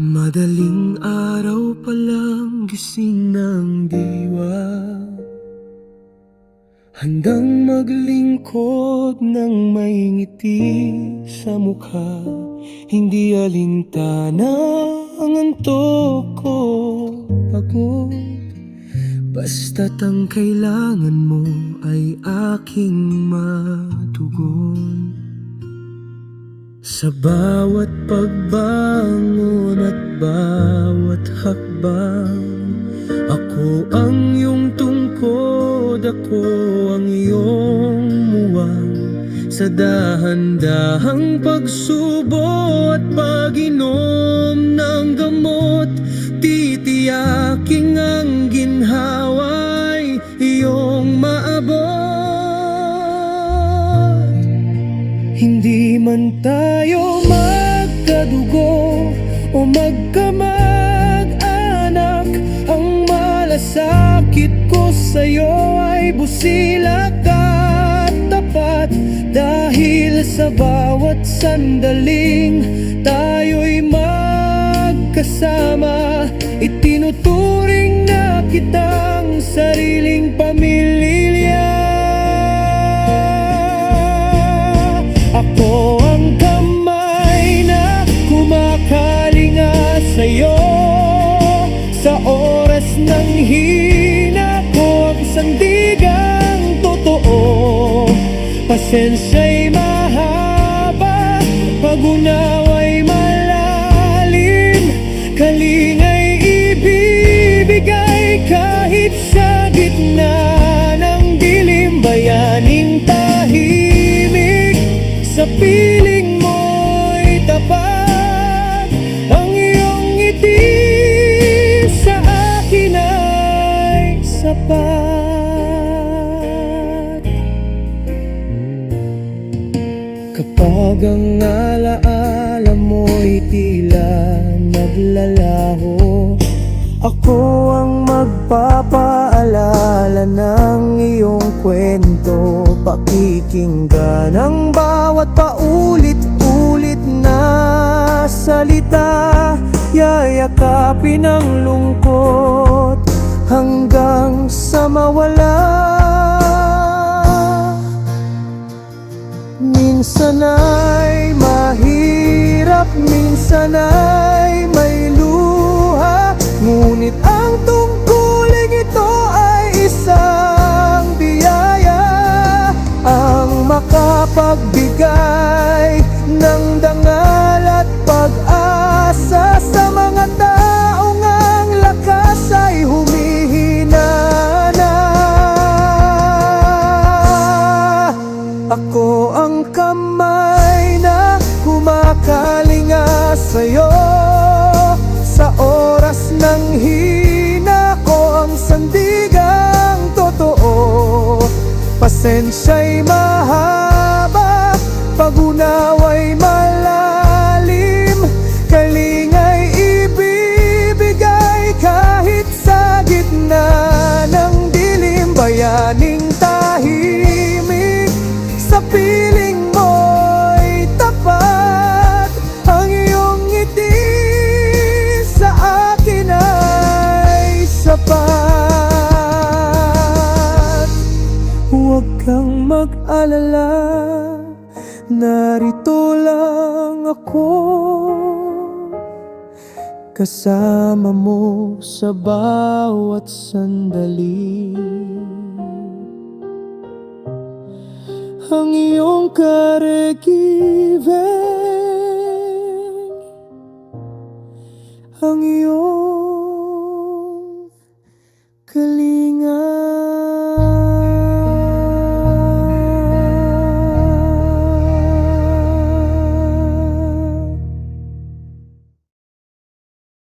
Madaling araw pa lang gising ng diwa, handang maglingkod ng may ngiti sa mukha. Hindi alintana ang antok ko pagod, basta't ang kailangan mo ay aking matugon. Sa bawat pagbangon at bawat hakbang, ako ang iyong tungkod, ako ang iyong muwang. Sa dahan-dahang pagsubo at pag-inom ng gamot, titiyaking ang ginhawa'y iyong maabot. Hindi man tayo magkadugo o magkamag-anak, ang malasakit ko sa'yo ay busilak at tapat. Dahil sa bawat sandaling tayo'y magkasama, itinuturing na kitang sariling pamilya. Ako ang kamay na kumakalinga sa'yo, sa oras ng hina ko ang sandigang totoo. Pasensya'y mahaba, pag-unawa'y malalim, kalinga'y ibibigay kahit sa gitna ng dilim. Bayaning tahimik, sa piling mo'y tapat, ang iyong ngiti sa akin ay sapat. Kapag ang alaala mo'y tila naglalaho, ako ang magpapaalala ng iyong kwento, pakikinggan ang bawat paulit-ulit na salita, yayakapin ang lungkot hanggang sa mawala. Minsan ay mahirap, minsan ay may luha, ngunit ang tungkuling ito ay isang biyaya, ang makapagbigay ng dangal at pag-asa sa mga taong ang lakas ay humihina na. Ako ang kamay na kumakalinga sa'yo, sa oras ng hina ko ang sandigang totoo. Pasensya'y mahaba, pag-unawa'y malalim, kalinga'y ibibigay kahit sa gitna ng dilim. Bayaning tahimik, sa piling mo'y tapat, ang iyong ngiti sa akin ay sapat. Huwag kang mag-alala, narito lang ako, kasama mo sa bawat sandali. Ang iyong karekiben, ang iyong kalinga.